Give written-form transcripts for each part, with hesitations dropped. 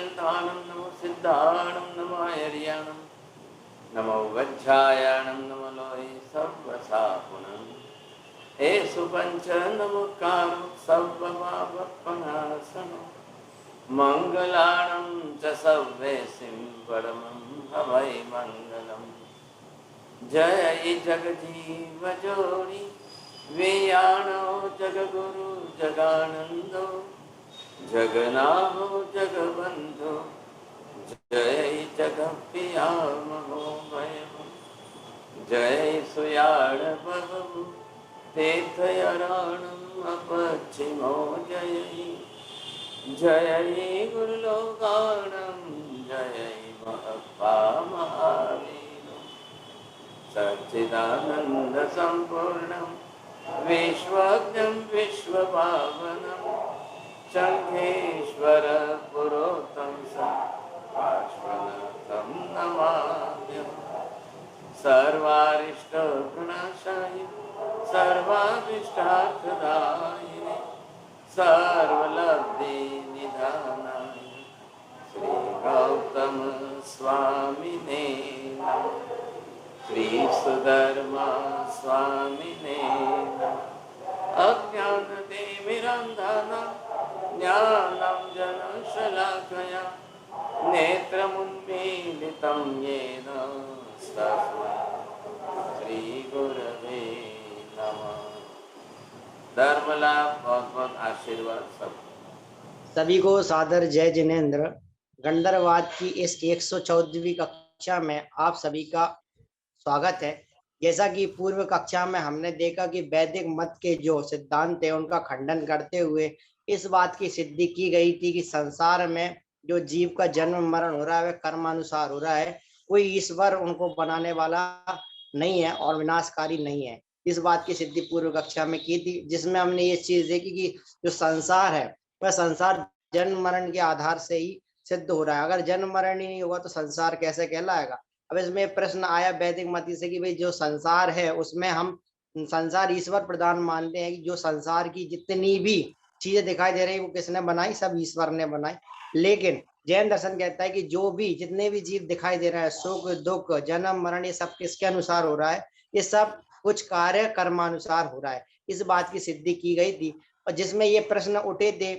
पर्यन्तानं नमो सिद्धाणं नमो हरियाणं नमो वज्रायाणं नमो लोहे सर्वसापुनं हे सुपञ्च नमोकारो सर्वपापनाशनं मङ्गलानं च सर्वेसिं परमं हवै मङ्गलम्। जय जगजीव जोड़ी वेयाणो जगगुरु जगानंदो जगनाहो जगबंधो जय जगप्रिया महोमय जय सुयाण बहू तीर्थयाराणम अपचिमो जय जय गुरुलोकाणम जय महपा महावीर सच्चिदानंद संपूर्णं विश्वज्ञं विश्वपावनं शंखेश्वर पुरोतम पार्श्वनाथं नमाम्यहम्। सर्वारिष्टगुणशायिने सर्वाभीष्टार्थदायिने सर्वलब्धिनिधानाय श्री गौतम स्वामिने नमः। श्री सुधर्मा स्वामिने अज्ञानतिमिरान्धनां ज्ञानं जनशलाकया नेत्रमुन्मीलितं येन तस्मै श्रीगुरवे नमः। धर्मलाभ बहुत बहुत आशीर्वाद सब सभी को सादर जय जिनेन्द्र। गंधर्ववाद की इस 114वीं कक्षा में आप सभी का स्वागत है। जैसा कि पूर्व कक्षा में हमने देखा कि वैदिक मत के जो सिद्धांत है उनका खंडन करते हुए इस बात की सिद्धि की गई थी कि संसार में जो जीव का जन्म मरण हो रहा है वह कर्मानुसार हो रहा है, कोई ईश्वर उनको बनाने वाला नहीं है और विनाशकारी नहीं है। इस बात की सिद्धि पूर्व कक्षा में की थी, जिसमें हमने ये चीज देखी कि जो संसार है वह संसार जन्म मरण के आधार से ही सिद्ध हो रहा है। अगर जन्म मरण ही नहीं होगा तो संसार कैसे कहलाएगा। अब इसमें प्रश्न आया वैदिक मत से कि भाई जो संसार है उसमें हम संसार ईश्वर प्रधान मानते हैं कि जो संसार की जितनी भी चीजें दिखाई दे रही वो किसने बनाई, सब ईश्वर ने बनाई। लेकिन जैन दर्शन कहता है कि जो भी जितने भी जीव दिखाई दे रहा है, सुख दुख जन्म मरण, ये सब किसके अनुसार हो रहा है, ये सब कुछ कार्य कर्मानुसार हो रहा है। इस बात की सिद्धि की गई थी और जिसमें ये प्रश्न उठे थे,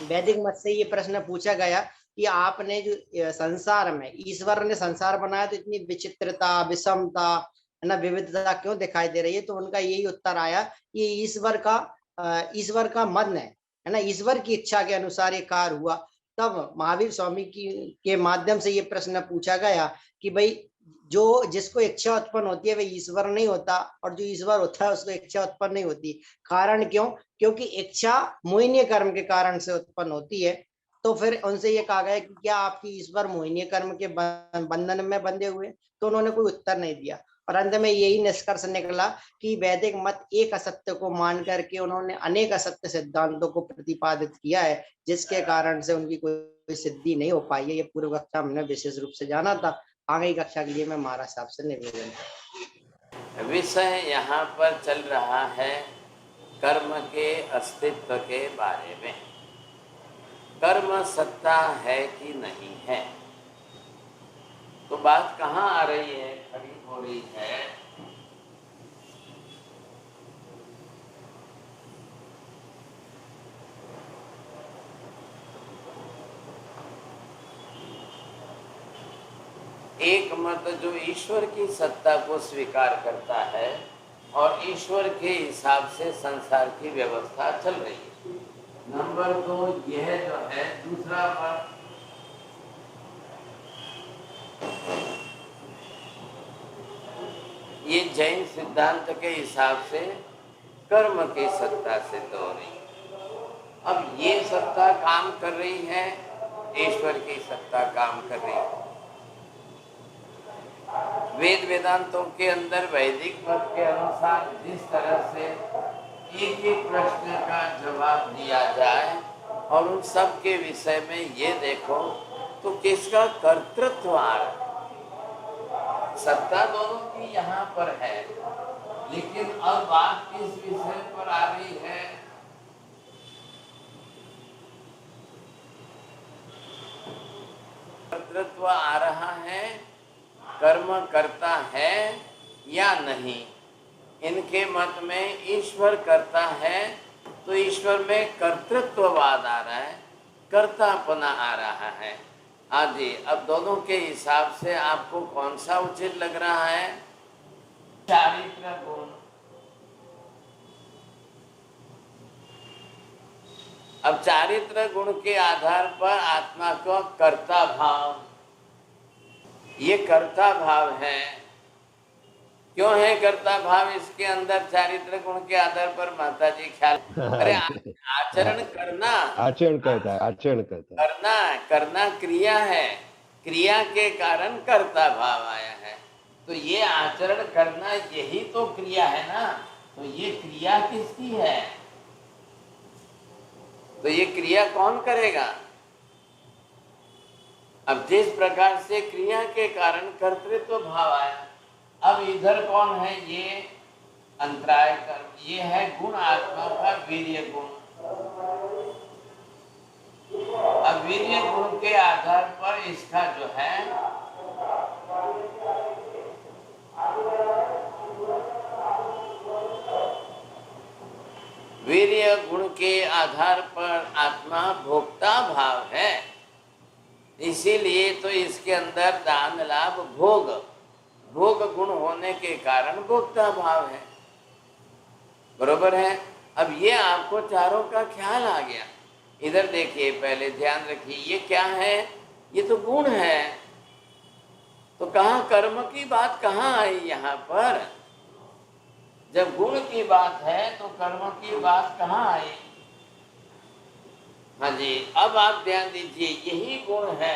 वैदिक मत से ये प्रश्न पूछा गया कि आपने जो संसार में ईश्वर ने संसार बनाया तो इतनी विचित्रता विषमता है ना, विविधता क्यों दिखाई दे रही है। तो उनका यही उत्तर आया कि ईश्वर का मन है ना, ईश्वर की इच्छा के अनुसार ये कार्य हुआ। तब महावीर स्वामी की के माध्यम से ये प्रश्न पूछा गया कि भाई जो जिसको इच्छा उत्पन्न होती है वह ईश्वर नहीं होता और जो ईश्वर होता है उसको इच्छा उत्पन्न नहीं होती। कारण क्यों? क्योंकि इच्छा मोहिनीय कर्म के कारण से उत्पन्न होती है। तो फिर उनसे ये कहा गया कि क्या आपकी ईश्वर मोहिनीय कर्म के बंधन में बंधे हुए? तो उन्होंने कोई उत्तर नहीं दिया और अंत में यही निष्कर्ष निकला कि वैदिक मत एक असत्य को मान करके उन्होंने अनेक असत्य सिद्धांतों को प्रतिपादित किया है, जिसके कारण से उनकी कोई सिद्धि नहीं हो पाई है। ये पूर्व कक्षा हमने विशेष रूप से जाना था। आगे कक्षा के लिए मैं महाराज साहब से निवेदन। विषय यहाँ पर चल रहा है कर्म के अस्तित्व के बारे में। कर्म सत्ता है कि नहीं है, तो बात कहाँ आ रही है, खड़ी हो रही है एक मत जो ईश्वर की सत्ता को स्वीकार करता है और ईश्वर के हिसाब से संसार की व्यवस्था चल रही है। नंबर 2 यह जो है दूसरा मत, ये जैन सिद्धांत के हिसाब से कर्म की सत्ता सिद्ध हो रही है। अब ये सत्ता काम कर रही है, ईश्वर की सत्ता काम कर रही है। वेद वेदांतों के अंदर वैदिक मत के अनुसार जिस तरह से एक एक प्रश्न का जवाब दिया जाए और उन सब के विषय में ये देखो तो किसका कर्तृत्व आ रहा है। सत्ता दोनों की यहाँ पर है, लेकिन अब बात किस विषय पर आ रही है? कर्तृत्व आ रहा है, कर्म करता है या नहीं। इनके मत में ईश्वर करता है तो ईश्वर में कर्तृत्ववाद आ रहा है, कर्तापना आ रहा है। आदि अब दोनों के हिसाब से आपको कौन सा उचित लग रहा है? चारित्र गुण। अब चारित्र गुण के आधार पर आत्मा को कर्ता भाव, ये कर्ता भाव है। क्यों है कर्ता भाव इसके अंदर चारित्र गुण के आधार पर? माता जी ख्याल, अरे आचरण करना, आचरण करता है, आचरण करता है। करना क्रिया है, क्रिया के कारण कर्ता भाव आया है। तो ये आचरण करना यही तो क्रिया है ना। तो ये क्रिया किसकी है? तो ये क्रिया कौन करेगा? अब जिस प्रकार से क्रिया के कारण कर्तृत्व भाव आया, अब इधर कौन है? ये अंतराय कर्म, ये है गुण आत्मा का वीर्य गुण। अब वीर्य गुण के आधार पर इसका जो है वीर्य गुण के आधार पर आत्मा भोक्ता भाव है। इसीलिए तो इसके अंदर दान लाभ भोग, भोग गुण होने के कारण भोक्ता भाव है। बरोबर है। अब ये आपको चारों का ख्याल आ गया। इधर देखिए, पहले ध्यान रखिए, ये क्या है? ये तो गुण है। तो कहाँ कर्म की बात कहाँ आई यहाँ पर? जब गुण की बात है तो कर्म की बात कहाँ आई? हाँ जी, अब आप ध्यान दीजिए, यही गुण है,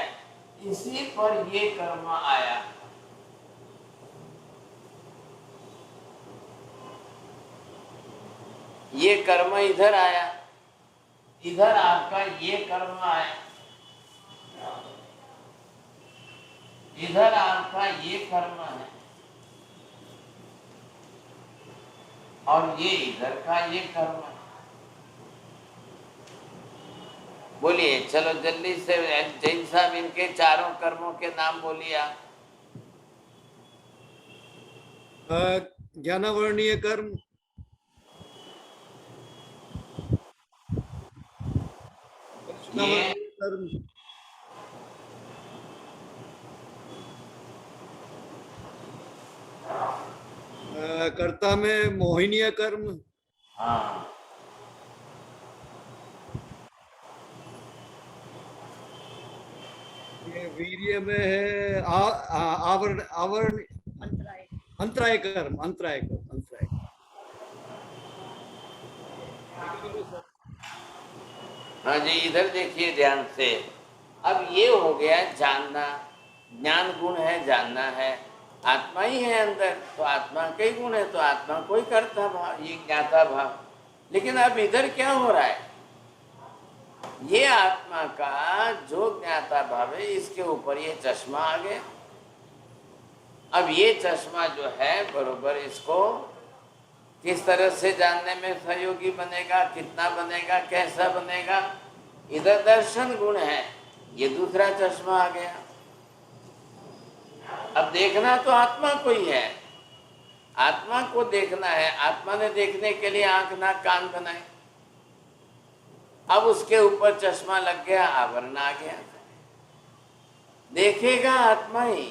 इसी पर ये कर्म आया। ये कर्म इधर आया, इधर आपका ये कर्म आया, इधर आपका ये कर्म है, और ये इधर का ये कर्म है। बोलिए, चलो जल्दी से जैन साहब, इनके चारों कर्मों के नाम बोलिए आप। ज्ञानावर्णीय कर्म, ये कर्म, कर्ता में मोहिनीय कर्म, हाँ, ये वीर्य में है आवरण आवरण अंतराय कर्म, अंतराय कर्म, अंतराय। हाँ जी, इधर देखिए ध्यान से। अब ये हो गया जानना, ज्ञान गुण है, जानना है, आत्मा ही है अंदर, तो आत्मा का ही गुण है, तो आत्मा कोई कर्ता भाव, ये ज्ञाता भाव। लेकिन अब इधर क्या हो रहा है? ये आत्मा का जो ज्ञाता भाव है, इसके ऊपर ये चश्मा आ गया। अब ये चश्मा जो है बरोबर इसको किस तरह से जानने में सहयोगी बनेगा, कितना बनेगा, कैसा बनेगा? इधर दर्शन गुण है, ये दूसरा चश्मा आ गया। अब देखना तो आत्मा को ही है, आत्मा को देखना है। आत्मा ने देखने के लिए आंख नाक कान बनाए, अब उसके ऊपर चश्मा लग गया, आवरण आ गया। देखेगा आत्मा ही,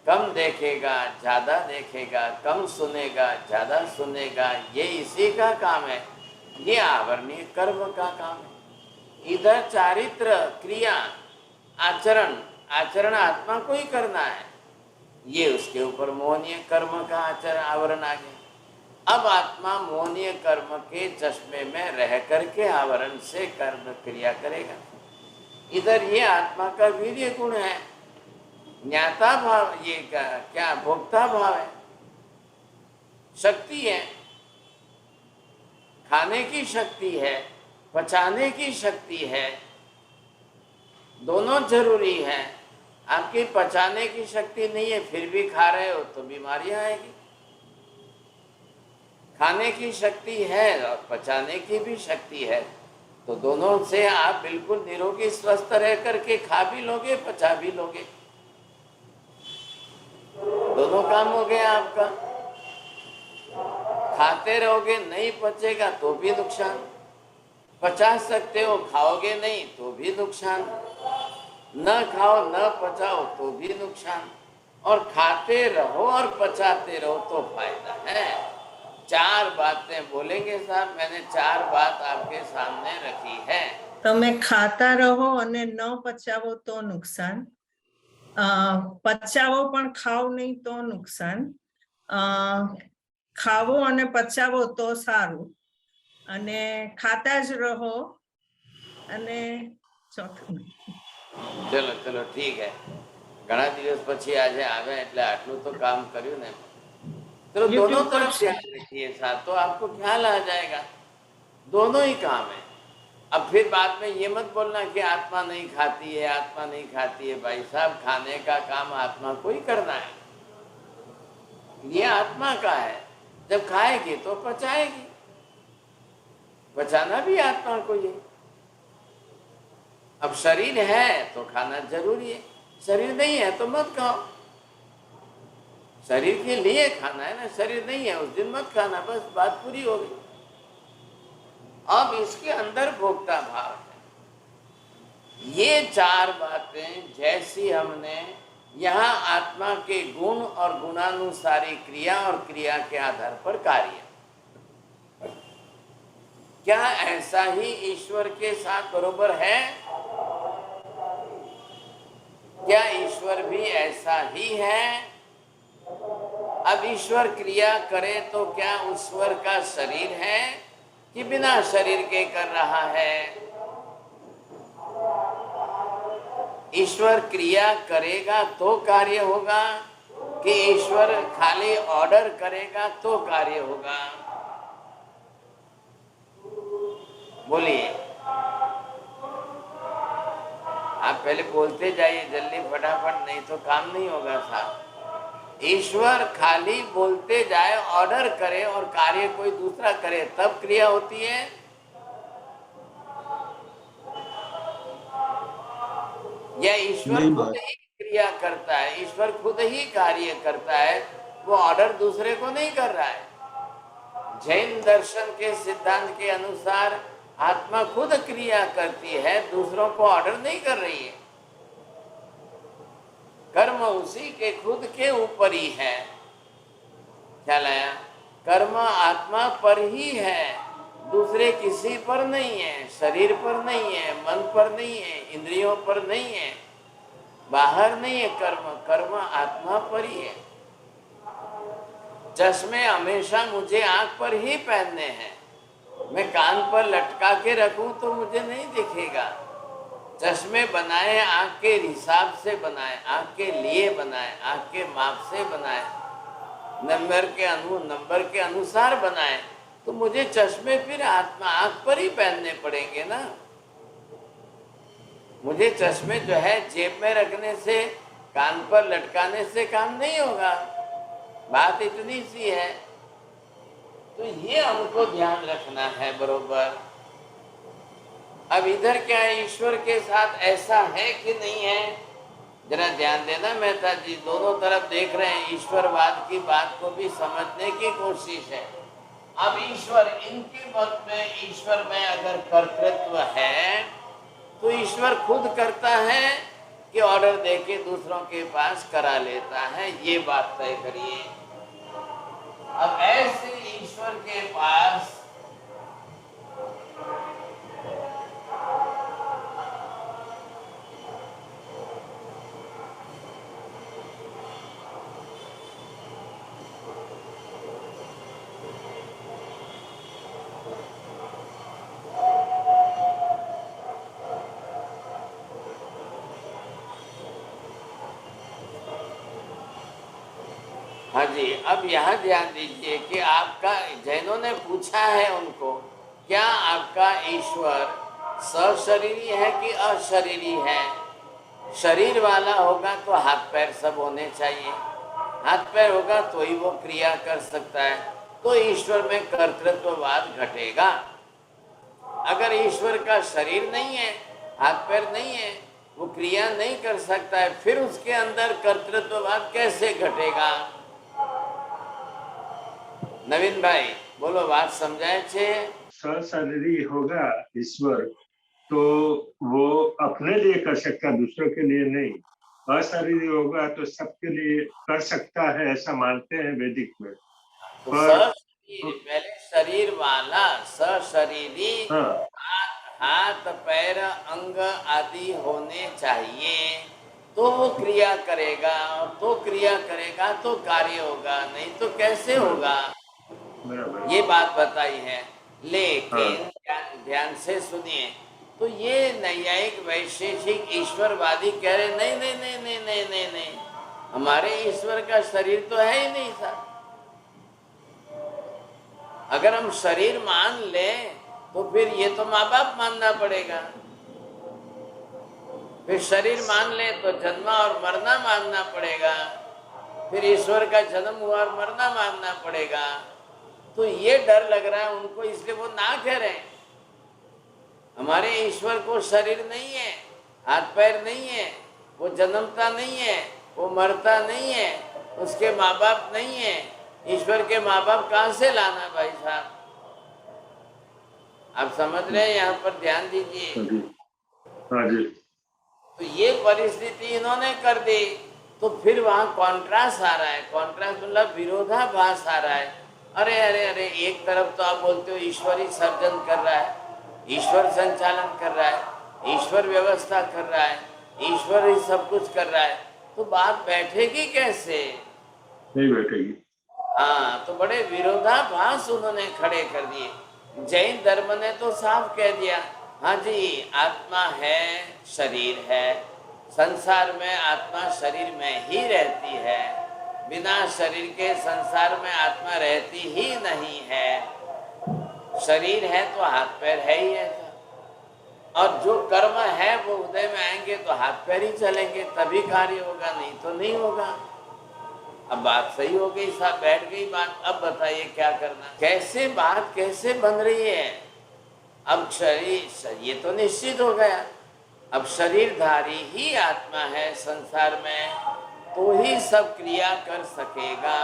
कम देखेगा, ज्यादा देखेगा, कम सुनेगा, ज्यादा सुनेगा, ये इसी का काम है, ये आवरणीय कर्म का काम है। इधर चारित्र क्रिया आचरण, आचरण आत्मा को ही करना है, ये उसके ऊपर मोहनीय कर्म का आचरण आवरण आ गया। अब आत्मा मोहनीय कर्म के चश्मे में रह करके आवरण से कर्म क्रिया करेगा। इधर ये आत्मा का वीर्य गुण है, ज्ञाता भाव, ये क्या भोक्ता भाव है, शक्ति है, खाने की शक्ति है, पचाने की शक्ति है, दोनों जरूरी है। आपकी पचाने की शक्ति नहीं है फिर भी खा रहे हो तो बीमारियां आएगी। खाने की शक्ति है और पचाने की भी शक्ति है, तो दोनों से आप बिल्कुल निरोगी स्वस्थ रह करके खा भी लोगे, पचा भी लोगे, दोनों काम हो गया आपका। खाते रहोगे नहीं पचेगा तो भी नुकसान, पचा सकते हो खाओगे नहीं तो भी नुकसान, न खाओ न पचाओ तो भी नुकसान, और खाते रहो और पचाते रहो तो फायदा है। 4 बातें बोलेंगे साहब, मैंने 4 बात आपके सामने रखी है। તમે ખાતા રહો અને ન પચાવો તો નુકસાન, પચાવો પણ ખાવ નહીં તો નુકસાન, ખાવો અને પચાવો તો સારું, અને ખાતા જ રહો અને ચોથું ચલો ચલો ठीक है, ઘણા દિવસ પછી આજે આવ્યા એટલે આટલું તો કામ કર્યું ને। चलो YouTube दोनों पर तरफ ध्यान रखिए साथ, तो आपको ख्याल आ जाएगा दोनों ही काम है। अब फिर बाद में ये मत बोलना कि आत्मा नहीं खाती है, आत्मा नहीं खाती है। भाई साहब, खाने का काम आत्मा को ही करना है, ये आत्मा का है। जब खाएगी तो पचाएगी, बचाना भी आत्मा को ही। अब शरीर है तो खाना जरूरी है, शरीर नहीं है तो मत खाओ। शरीर के लिए खाना है ना, शरीर नहीं है उस दिन मत खाना, बस बात पूरी हो गई। अब इसके अंदर भोक्ता भाव है। ये 4 बातें जैसी हमने यहाँ आत्मा के गुण और गुणानुसारी क्रिया और क्रिया के आधार पर कार्य, क्या ऐसा ही ईश्वर के साथ बरोबर है? क्या ईश्वर भी ऐसा ही है? अब ईश्वर क्रिया करे तो क्या ईश्वर का शरीर है कि बिना शरीर के कर रहा है? ईश्वर क्रिया करेगा तो कार्य होगा कि ईश्वर खाली ऑर्डर करेगा तो कार्य होगा? बोलिए, आप पहले बोलते जाइए जल्दी फटाफट, नहीं तो काम नहीं होगा साहब। ईश्वर खाली बोलते जाए, ऑर्डर करे और कार्य कोई दूसरा करे, तब क्रिया होती है। या ईश्वर खुद ही क्रिया करता है, ईश्वर खुद ही कार्य करता है, वो ऑर्डर दूसरे को नहीं कर रहा है। जैन दर्शन के सिद्धांत के अनुसार आत्मा खुद क्रिया करती है, दूसरों को ऑर्डर नहीं कर रही है। कर्म उसी के खुद के ऊपर ही है। ख्याल आया? कर्म आत्मा पर ही है, दूसरे किसी पर नहीं है, शरीर पर नहीं है, मन पर नहीं है, इंद्रियों पर नहीं है, बाहर नहीं है। कर्म कर्म आत्मा पर ही है। चश्मे हमेशा मुझे आंख पर ही पहनने हैं, मैं कान पर लटका के रखूं तो मुझे नहीं दिखेगा। चश्मे बनाए आंख के हिसाब से बनाए, आंख के लिए बनाए, आंख के माप से बनाए, नंबर के अनुसार बनाए, तो मुझे चश्मे फिर आत्मा आंख पर ही पहनने पड़ेंगे ना। मुझे चश्मे जो है जेब में रखने से, कान पर लटकाने से काम नहीं होगा। बात इतनी सी है। तो ये हमको ध्यान रखना है बरोबर। अब इधर क्या है, ईश्वर के साथ ऐसा है कि नहीं है? जरा ध्यान देना मेहता जी, दोनों तरफ देख रहे हैं, ईश्वरवाद की बात को भी समझने की कोशिश है। अब ईश्वर, इनके मत में ईश्वर में अगर कर्तृत्व है तो ईश्वर खुद करता है कि ऑर्डर देके दूसरों के पास करा लेता है, ये बात तय करिए। अब ऐसे ईश्वर के पास हाँ जी, अब यहाँ ध्यान दीजिए कि आपका, जैनों ने पूछा है उनको, क्या आपका ईश्वर सशरीरी है कि अशरीरी है? शरीर वाला होगा तो हाथ पैर सब होने चाहिए, हाथ पैर होगा तो ही वो क्रिया कर सकता है, तो ईश्वर में कर्तृत्ववाद घटेगा। अगर ईश्वर का शरीर नहीं है, हाथ पैर नहीं है, वो क्रिया नहीं कर सकता है, फिर उसके अंदर कर्तृत्ववाद कैसे घटेगा? नवीन भाई बोलो, बात समझाए छे? सशरीरी होगा ईश्वर तो वो अपने लिए कर सकता, दूसरों के लिए नहीं। अशरीरी होगा तो सबके लिए कर सकता है, ऐसा मानते हैं वैदिक में। तो पर सशरीर, पहले शरीर वाला, सशरीरी, हाँ, हाथ पैर अंग आदि होने चाहिए, तो वो क्रिया करेगा, और तो क्रिया करेगा तो कार्य होगा, नहीं तो कैसे होगा? बराबर। ये बात बताई है। लेकिन हाँ। ध्यान से सुनिए, तो ये नैयायिक वैशेषिक ईश्वरवादी कह रहे नहीं नहीं नहीं नहीं नहीं नहीं नहीं, हमारे ईश्वर का शरीर तो है ही नहीं साहब। अगर हम शरीर मान लें तो फिर ये तो माँ बाप मानना पड़ेगा, फिर शरीर मान ले तो जन्मा और मरना मानना पड़ेगा, फिर ईश्वर का जन्म हुआ और मरना मानना पड़ेगा। तो ये डर लग रहा है उनको, इसलिए वो ना कह रहे हैं हमारे ईश्वर को शरीर नहीं है, हाथ पैर नहीं है, वो जन्मता नहीं है, वो मरता नहीं है, उसके माँ बाप नहीं है। ईश्वर के माँ बाप कहाँ से लाना भाई साहब? आप समझ रहे हैं? यहाँ पर ध्यान दीजिए। हाँ जी। तो ये परिस्थिति इन्होंने कर दी, तो फिर वहां कॉन्ट्रास्ट आ रहा है। कॉन्ट्रास्ट मतलब विरोधाभास आ रहा है। अरे अरे अरे, एक तरफ तो आप बोलते हो ईश्वर ही सर्जन कर रहा है, ईश्वर संचालन कर रहा है, ईश्वर व्यवस्था कर रहा है, ईश्वर ही सब कुछ कर रहा है, तो बात बैठेगी कैसे? नहीं बैठेगी। हाँ, तो बड़े विरोधाभास उन्होंने खड़े कर दिए। जैन धर्म ने तो साफ कह दिया, हाँ जी, आत्मा है, शरीर है, संसार में आत्मा शरीर में ही रहती है, बिना शरीर के संसार में आत्मा रहती ही नहीं है। शरीर है तो हाथ पैर है ही है, और जो कर्म है वो उदय में आएंगे तो हाथ पैर ही चलेंगे, तभी कार्य होगा, नहीं तो नहीं होगा। अब बात सही हो गई साहब, बैठ गई बात। अब बताइए क्या करना, कैसे बात कैसे बन रही है? अब शरीर, ये तो निश्चित हो गया, अब शरीरधारी ही आत्मा है संसार में, तो ही सब क्रिया कर सकेगा,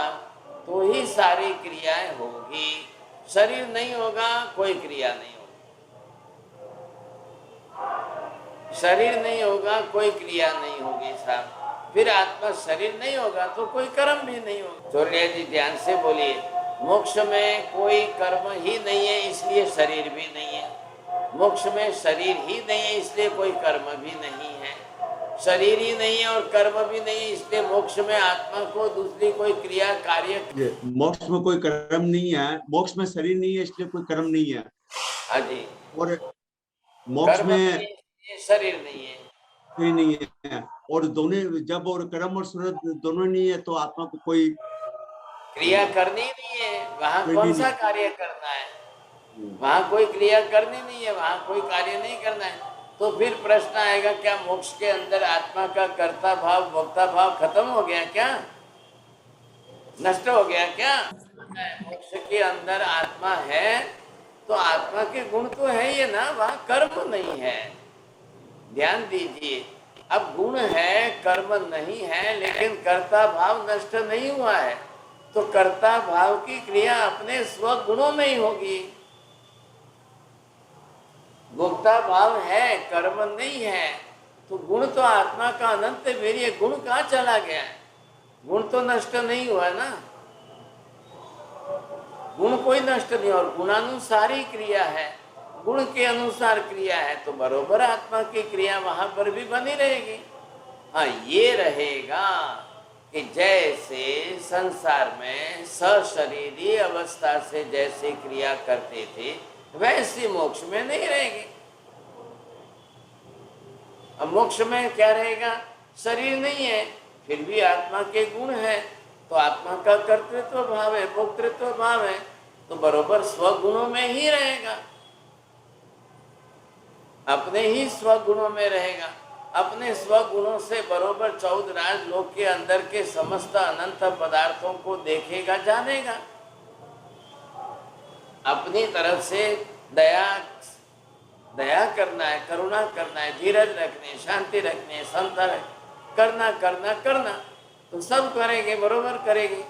तो ही सारी क्रियाएं होगी। शरीर नहीं होगा कोई क्रिया नहीं होगी, शरीर नहीं होगा कोई क्रिया नहीं होगी साहब। फिर आत्मा शरीर नहीं होगा तो कोई कर्म भी नहीं होगा। चोरिया जी ध्यान से बोलिए, मोक्ष में कोई कर्म ही नहीं है इसलिए शरीर भी नहीं है, मोक्ष में शरीर ही नहीं है इसलिए कोई कर्म भी नहीं है, शरीर ही नहीं है और कर्म भी नहीं है इसलिए मोक्ष में आत्मा को दूसरी कोई क्रिया कार्य, मोक्ष में कोई कर्म नहीं है, मोक्ष में शरीर नहीं है इसलिए कोई कर्म नहीं है। हाँ जी, और मोक्ष में शरीर नहीं है, कोई नहीं है, और दोनों जब और कर्म और सूरत दोनों नहीं है तो आत्मा को कोई क्रिया करनी नहीं है, वहां कौन सा कार्य करना है? वहां कोई क्रिया करनी नहीं है, वहां कोई कार्य नहीं करना है। तो फिर प्रश्न आएगा, क्या मोक्ष के अंदर आत्मा का कर्ता भाव भोक्ता भाव खत्म हो गया क्या? नष्ट हो गया क्या? मोक्ष के अंदर आत्मा है तो आत्मा के गुण तो है ये ना, वहां कर्म नहीं है। ध्यान दीजिए, अब गुण है कर्म नहीं है, लेकिन कर्ता भाव नष्ट नहीं हुआ है, तो कर्ता भाव की क्रिया अपने स्वगुणों में ही होगी। भोक्ता भाव है, कर्म नहीं है, तो गुण तो आत्मा का अनंत वीर्य, गुण कहाँ चला गया है? गुण तो नष्ट नहीं हुआ ना, गुण कोई नष्ट नहीं, और गुणानुसारी क्रिया है, गुण के अनुसार क्रिया है, तो बरोबर आत्मा की क्रिया वहां पर भी बनी रहेगी। हाँ, ये रहेगा कि जैसे संसार में सशरीरी अवस्था से जैसे क्रिया करते थे वैसी मोक्ष में नहीं रहेगी। अब मोक्ष में क्या रहेगा? शरीर नहीं है, फिर भी आत्मा के गुण है, तो आत्मा का कर्तृत्व भाव है, भोक्तृत्व भाव है, तो बरोबर स्वगुणों में ही रहेगा, अपने ही स्वगुणों में रहेगा, अपने स्वगुणों से बरोबर 14 राजलोक के अंदर के समस्त अनंत पदार्थों को देखेगा, जानेगा, अपनी तरफ से दया दया करना है, करुणा करना है, धीरज रखनी है, शांति रखनी है, समता करना करना करना, तो सब करेंगे, बरोबर करेगी।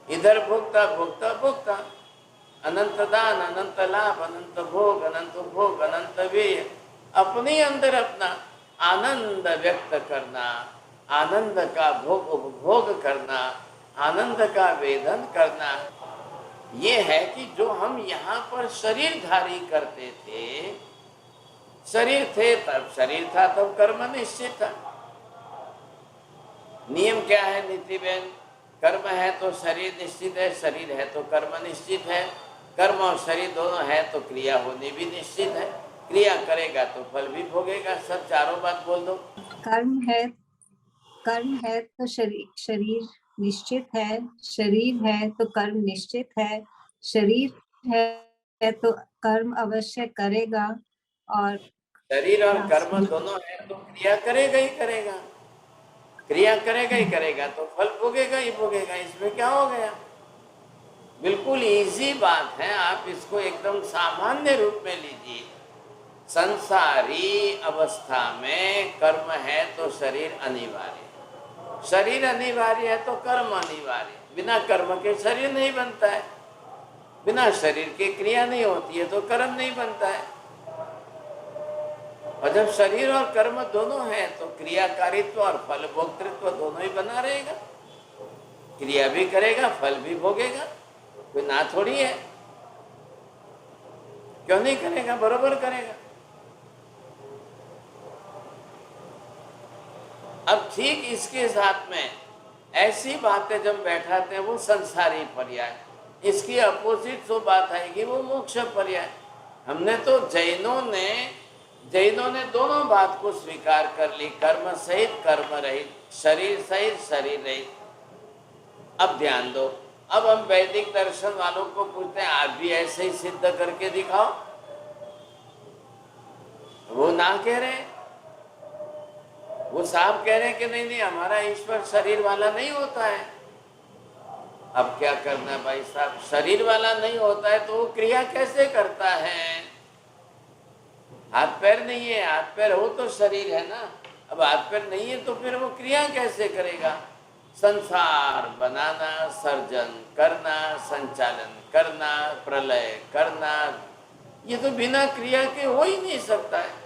इधर भोगता भोगता भोगता, अनंत दान, अनंत लाभ, अनंत भोग, अनंत उपभोग, अनंत व्यय, अपने अंदर अपना आनंद व्यक्त करना, आनंद का भोग उपभोग करना, आनंद का वेदन करना। ये है कि जो हम यहाँ पर शरीरधारी करते थे, शरीर थे तब शरीर था, तब कर्म निश्चित था। नियम क्या है नीति बहन? कर्म है तो शरीर निश्चित है, शरीर है तो कर्म निश्चित है, कर्म और शरीर दोनों है तो क्रिया होनी भी निश्चित है, क्रिया करेगा तो फल भी भोगेगा। सब चारों बात बोल दो। कर्म है तो शरीर निश्चित है, शरीर है तो कर्म निश्चित है, शरीर है तो कर्म अवश्य करेगा, और शरीर और कर्म दोनों है तो क्रिया करेगा ही करेगा, क्रिया करेगा ही करेगा तो फल भोगेगा ही भोगेगा। इसमें क्या हो गया? बिल्कुल इजी बात है, आप इसको एकदम सामान्य रूप में लीजिए। संसारी अवस्था में कर्म है तो शरीर अनिवार्य, शरीर अनिवार्य है तो कर्म अनिवार्य। बिना कर्म के शरीर नहीं बनता है, बिना शरीर के क्रिया नहीं होती है तो कर्म नहीं बनता है। और जब शरीर और कर्म दोनों हैं तो क्रियाकारित्व और फल भोक्तृत्व दोनों ही बना रहेगा, क्रिया भी करेगा, फल भी भोगेगा। कोई ना थोड़ी है, क्यों नहीं करेगा? बरोबर करेगा। अब ठीक इसके साथ में ऐसी बातें जब बैठाते हैं वो संसारी पर्याय, इसकी अपोजिट जो बात आएगी वो मोक्ष पर्याय। हमने तो जैनों ने दोनों बात को स्वीकार कर ली, कर्म सहित कर्म रहित, शरीर सहित शरीर रहित। अब ध्यान दो, अब हम वैदिक दर्शन वालों को पूछते हैं आप भी ऐसे ही सिद्ध करके दिखाओ। वो ना कह रहे, वो साहब कह रहे हैं कि नहीं नहीं हमारा ईश्वर शरीर वाला नहीं होता है। अब क्या करना भाई साहब? शरीर वाला नहीं होता है तो वो क्रिया कैसे करता है? हाथ पैर नहीं है, हाथ पैर हो तो शरीर है ना। अब हाथ पैर नहीं है तो फिर वो क्रिया कैसे करेगा? संसार बनाना, सर्जन करना, संचालन करना, प्रलय करना, ये तो बिना क्रिया के हो ही नहीं सकता है।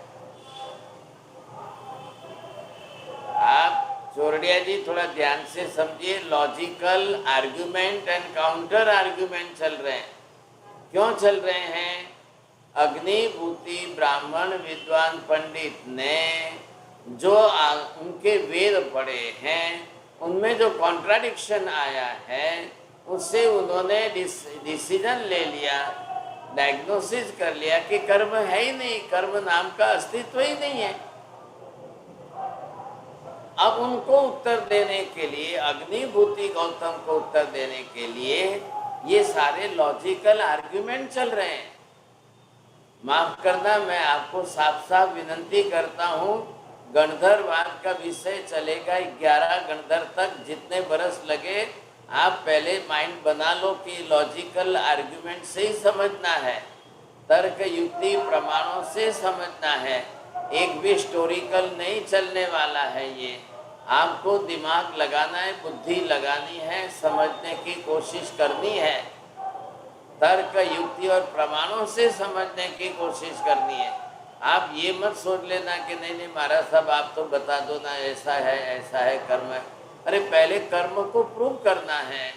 आप चोरडिया जी थोड़ा ध्यान से समझिए, logical argument and counter argument चल रहे हैं। क्यों चल रहे हैं? अग्निभूति ब्राह्मण विद्वान पंडित ने जो उनके वेद पढ़े हैं उनमें जो कॉन्ट्राडिक्शन आया है उससे उन्होंने डिसीजन ले लिया, डायग्नोसिस कर लिया कि कर्म है ही नहीं, कर्म नाम का अस्तित्व ही नहीं है। अब उनको उत्तर देने के लिए, अग्निभूति गौतम को उत्तर देने के लिए ये सारे लॉजिकल आर्ग्यूमेंट चल रहे हैं। माफ करना, मैं आपको साफ साफ विनंती करता हूँ, गणधरवाद का विषय चलेगा 11 गणधर तक, जितने बरस लगे आप पहले माइंड बना लो कि लॉजिकल आर्ग्यूमेंट से ही समझना है, तर्क युक्ति प्रमाणों से समझना है, एक भी हिस्टोरिकल नहीं चलने वाला है। ये आपको दिमाग लगाना है, बुद्धि लगानी है, समझने की कोशिश करनी है, तर्क युक्ति और प्रमाणों से समझने की कोशिश करनी है। आप ये मत सोच लेना कि नहीं नहीं महाराज साहब आप तो बता दो ना, ऐसा है कर्म है। अरे पहले कर्म को प्रूव करना है,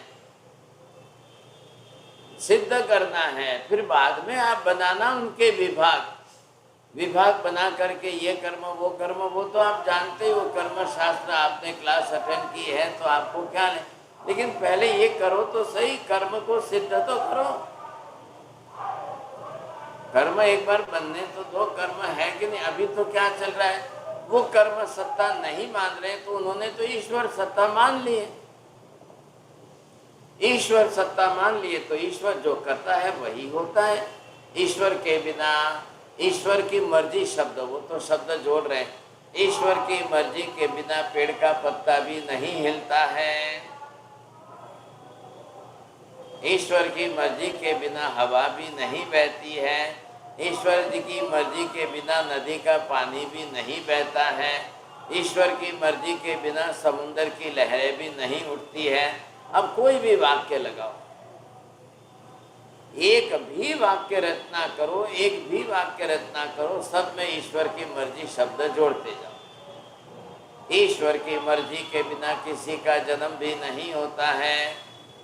सिद्ध करना है, फिर बाद में आप बनाना उनके विभाग बना करके ये कर्म वो तो आप जानते हो, कर्म शास्त्र आपने क्लास अटेंड की है तो आपको क्या है, लेकिन पहले ये करो तो सही, कर्म को सिद्ध तो करो। कर्म एक बार बनने तो दो, कर्म है कि नहीं। अभी तो क्या चल रहा है, वो कर्म सत्ता नहीं मान रहे तो उन्होंने तो ईश्वर सत्ता मान लिए। ईश्वर सत्ता मान लिए तो ईश्वर जो करता है वही होता है। ईश्वर के बिना, ईश्वर की मर्जी शब्द, वो तो शब्द जोड़ रहे हैं, ईश्वर की मर्जी के बिना पेड़ का पत्ता भी नहीं हिलता है, ईश्वर की मर्जी के बिना हवा भी नहीं बहती है, ईश्वर जी की मर्जी के बिना नदी का पानी भी नहीं बहता है, ईश्वर की मर्जी के बिना समुद्र की लहरें भी नहीं उठती है। अब कोई भी वाक्य लगाओ, एक भी वाक्य रचना करो, एक भी वाक्य रचना करो, सब में ईश्वर की मर्जी शब्द जोड़ते जाओ। ईश्वर की मर्जी के बिना किसी का जन्म भी नहीं होता है,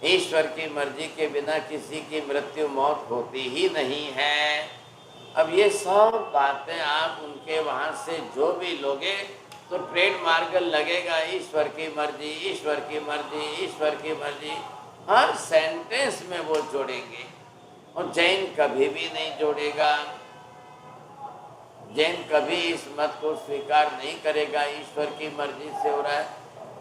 ईश्वर की मर्जी के बिना किसी की मृत्यु मौत होती ही नहीं है। अब ये सब बातें आप उनके वहाँ से जो भी लोगे तो ट्रेडमार्क लगेगा, ईश्वर की मर्जी, ईश्वर की मर्जी, ईश्वर की मर्जी, हर सेंटेंस में वो जोड़ेंगे। और जैन कभी भी नहीं जोड़ेगा, जैन कभी इस मत को स्वीकार नहीं करेगा ईश्वर की मर्जी से हो रहा है।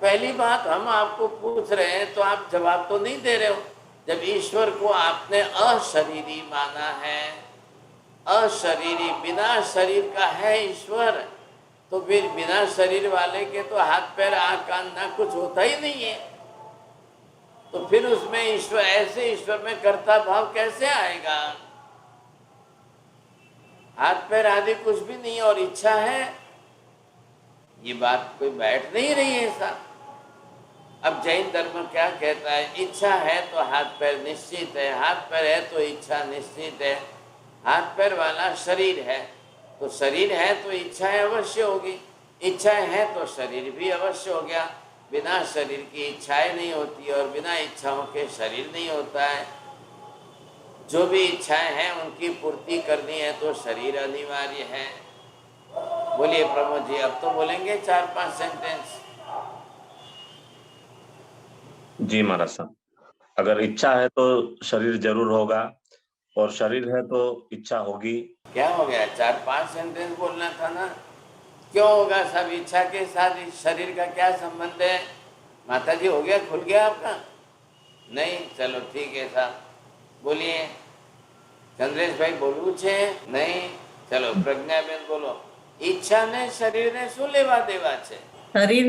पहली बात, हम आपको पूछ रहे हैं तो आप जवाब तो नहीं दे रहे हो। जब ईश्वर को आपने अशरीरी माना है, अशरीरी, बिना शरीर का है ईश्वर, तो फिर बिना शरीर वाले के तो हाथ पैर आँख कान ना कुछ होता ही नहीं है, तो फिर उसमें ईश्वर, ऐसे ईश्वर में कर्ता भाव कैसे आएगा? हाथ पैर आदि कुछ भी नहीं और इच्छा है, ये बात कोई बैठ नहीं रही है ऐसा। अब जैन धर्म क्या कहता है? इच्छा है तो हाथ पैर निश्चित है, हाथ पैर है तो इच्छा निश्चित है। हाथ पैर वाला शरीर है, तो शरीर है तो इच्छाएं अवश्य होगी, इच्छाएं हैं तो शरीर भी अवश्य हो गया। बिना शरीर की इच्छाएं नहीं होती और बिना इच्छाओं के शरीर नहीं होता है। जो भी इच्छाएं हैं उनकी पूर्ति करनी है तो शरीर अनिवार्य है। बोलिए प्रमोद जी, अब तो बोलेंगे 4-5 सेंटेंस। जी महाराज साहब, अगर इच्छा है तो शरीर जरूर होगा और शरीर है तो इच्छा होगी। क्या हो गया, 4-5 सेंटेंस बोलना था ना? क्यों होगा? सब इच्छा के साथ इस शरीर का क्या संबंध है? माता जी हो गया, खुल गया आपका? नहीं, चलो ठीक है साहब, बोलिए। चंद्रेश भाई बोलू छे? नहीं, चलो प्रज्ञाबेन बोलो। ઈચ્છા ને શરીરને શું લેવા દેવા છે? શરીર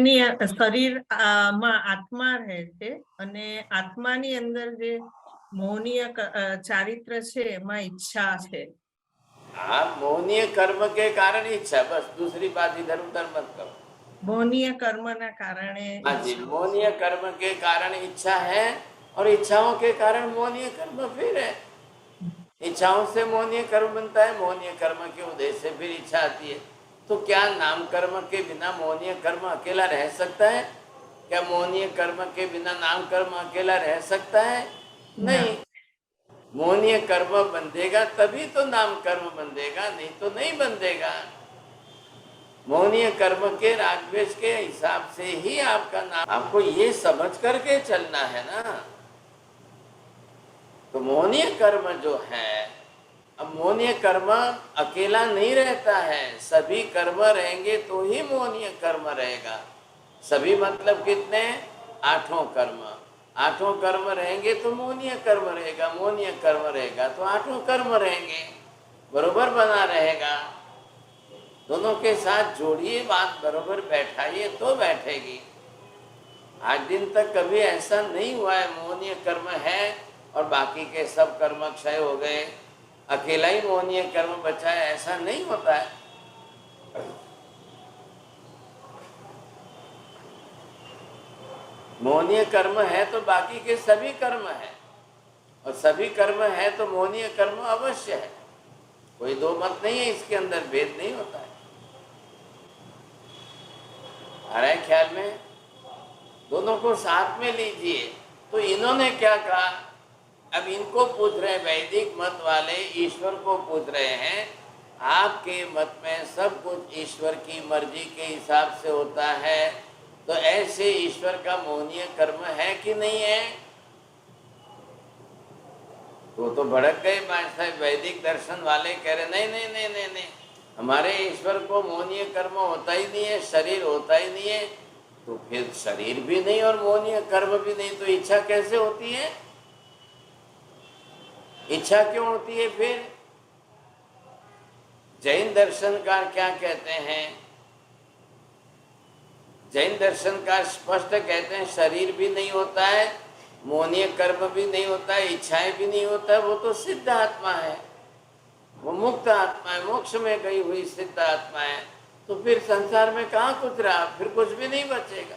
માં આત્મા રહે છે અને આત્માની અંદર જે મોહનીય ચારિત્ર છે એમાં ઈચ્છા છે। आप मोहनीय कर्म के कारण इच्छा, बस दूसरी बात इधर उधर मत करो। મોહનીય કર્મના કારણે, हाँ जी, मोहनीय कर्म के कारण इच्छा है और इच्छाओं के कारण मोहनीय कर्म फिर है। इच्छाओं से मोहनीय कर्म बनता है, मोहनीय कर्म के उदय से फिर इच्छा आती है। तो क्या नाम कर्म के बिना मोहनीय कर्म अकेला रह सकता है? क्या मोहनीय कर्म के बिना नाम कर्म अकेला रह सकता है? नहीं, मोहनीय कर्म बंधेगा तभी तो नाम कर्म बंधेगा, नहीं तो नहीं बंधेगा। मोहनीय कर्म के रागद्वेष के हिसाब से ही आपका नाम, आपको ये समझ करके चलना है ना। तो मोहनीय कर्म जो है, अब मोहनीय कर्म अकेला नहीं रहता है, सभी कर्म रहेंगे तो ही मोहनीय कर्म रहेगा। सभी मतलब कितने? 8 कर्म। 8 कर्म रहेंगे तो मोहनीय कर्म रहेगा, मोहनीय कर्म रहेगा तो 8 कर्म रहेंगे, बरोबर बना रहेगा। दोनों के साथ जोड़िए, बात बरोबर बैठाइए तो बैठेगी। आज दिन तक कभी ऐसा नहीं हुआ है मोहनीय कर्म है और बाकी के सब कर्म क्षय हो गए, अकेला ही मोहनीय कर्म बचा है, ऐसा नहीं होता है। मोहनीय कर्म है तो बाकी के सभी कर्म है, और सभी कर्म है तो मोहनीय कर्म अवश्य है। कोई दो मत नहीं है, इसके अंदर भेद नहीं होता है। आ रहा है ख्याल में? दोनों को साथ में लीजिए। तो इन्होंने क्या कहा? अब इनको पूछ रहे, वैदिक मत वाले ईश्वर को पूछ रहे हैं, आपके मत में सब कुछ ईश्वर की मर्जी के हिसाब से होता है, तो ऐसे ईश्वर का मोहनीय कर्म है कि नहीं है? तो भड़क गए साहब। वैदिक दर्शन वाले कह रहे नहीं नहीं नहीं नहीं नहीं, हमारे ईश्वर को मोहनीय कर्म होता ही नहीं है, शरीर होता ही नहीं है। तो फिर शरीर भी नहीं और मोहनीय कर्म भी नहीं, तो इच्छा कैसे होती है? इच्छा क्यों होती है फिर? जैन दर्शनकार क्या कहते हैं? जैन दर्शनकार स्पष्ट कहते हैं शरीर भी नहीं होता है, मोहनीय कर्म भी नहीं होता है, इच्छाएं भी नहीं होता है, वो तो सिद्ध आत्मा है। वो मुक्त आत्मा है, मोक्ष में गई हुई सिद्ध आत्मा है, तो फिर संसार में कहाँ कुछ रहा, फिर कुछ भी नहीं बचेगा,